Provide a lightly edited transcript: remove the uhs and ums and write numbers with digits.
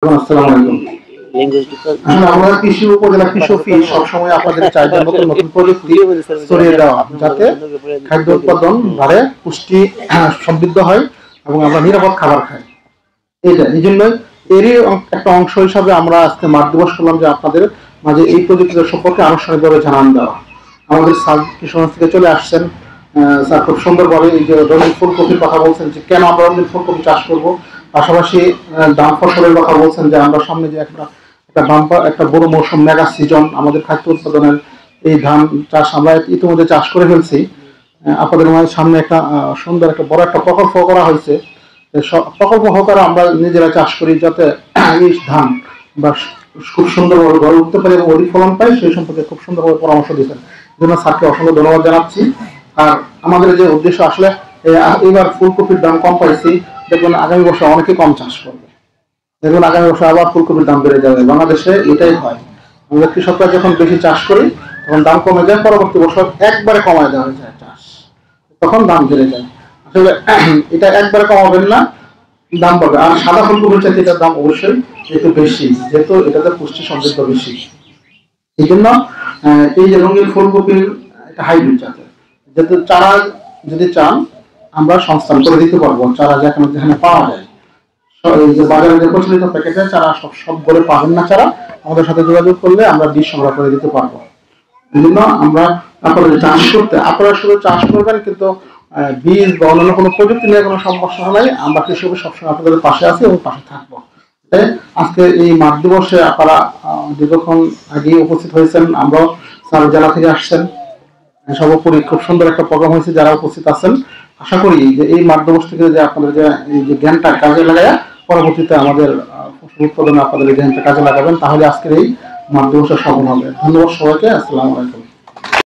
আসসালামু আলাইকুম। আমরা কৃষি উপজেলা কৃষি অফিস সবসময় আপনাদের চাইবে নতুন নতুন প্রযুক্তি ছড়িয়ে দেওয়া, যাতে খাদ্য উৎপাদন বাড়ে, পুষ্টি সমৃদ্ধ হয় এবং আমরা নিরাপদ খাবার খাই। এই জন্যই এরই একটা অংশ হিসাবে আমরা আজকে মাঠ দিবস করলাম, যে আপনাদের মাঝে এই প্রযুক্তির সম্পর্কে আনুষ্ঠানিকভাবে জানান দেওয়া। আমাদের স্যার কৃষিগঞ্জ থেকে চলে আসছেন। স্যার খুব সুন্দরভাবে এই যে রঙিন ফুলকপির কথা বলছেন, যে কেন আমরা রঙিন ফুলকপি চাষ করব, পাশাপাশি দাম ফসলের কথা বলছেন, যে আমরা সামনে যে একটা বড় মৌসুম মেগা সিজন আমাদের খাদ্য উৎপাদনের, এই ধান চাষ আমরা ইতিমধ্যে চাষ করে ফেলছি। আপনাদের সামনে একটা সুন্দর একটা বড় একটা প্রকল্প করা হয়েছে। প্রকল্প সহকারে আমরা নিজেরা চাষ করি, যাতে এই ধান বা খুব সুন্দরভাবে গড়ে উঠতে পারি এবং অধিক ফলন পাই, সেই সম্পর্কে খুব সুন্দরভাবে পরামর্শ দিয়েছেন। এই জন্য স্যারকে অসংখ্য ধন্যবাদ জানাচ্ছি। আর আমাদের যে উদ্দেশ্য, আসলে এবার ফুলকপির দাম কম পাইছি, দেখবেন আগামী বছর অনেকে কম চাষ করবে, দেখবেন আগামী বছর আবার ফুলকপির দাম বেড়ে যাবে। বাংলাদেশে এটাই হয়, আমরা কৃষকরা যখন বেশি চাষ করি তখন দাম কমে যায়, পরবর্তী বছর একবারে কমায় দেওয়া যায় চাষ, তখন দাম বেড়ে যায়। আসলে এটা একবারে কমাবেন না, দাম পাবে। আর সাদা ফুলকপির চাইতে এটার দাম অবশ্যই একটু বেশি, যেহেতু এটাতে পুষ্টি সমৃদ্ধ বেশি। এই জন্য এই যে রঙিন ফুলকপির একটা হাইব্রিড জাতের, যাতে চারা যদি চান আমরা সংস্থান করে দিতে পারবো। চারা যেখানে পাওয়া যায়, এই যে বাজারে যে প্রচলিত প্যাকেটে চারা সব বলে পাবেন না, চারা আমাদের সাথে যোগাযোগ করলে আমরা বীজ সংগ্রহ করে দিতে পারবো। এই জন্য আমরা আপনাদের চাষ করতে, আপনারা শুধু চাষ করবেন, কিন্তু বীজ বা অন্যান্য কোনো প্রযুক্তি নিয়ে কোনো সমস্যা নাই, আমরা কৃষি সবসময় আপনাদের পাশে আছি এবং পাশে থাকবো। আজকে এই মাঠ দিবসে আপনারা দীর্ঘক্ষণ আগে উপস্থিত হয়েছেন, আমরাও স্যার জেলা থেকে আসছেন, সর্বোপরি খুব সুন্দর একটা প্রোগ্রাম হয়েছে। যারা উপস্থিত আছেন, আশা করি যে এই মাঠ দিবস থেকে যে আপনাদের যে এই যে জ্ঞানটা কাজে লাগায় পরবর্তীতে আমাদের ফসল উৎপাদনে আপনাদের জ্ঞানটা কাজে লাগাবেন, তাহলে আজকের এই মাঠ দিবসটা সফল হবে। ধন্যবাদ সবাইকে। আসসালামু আলাইকুম।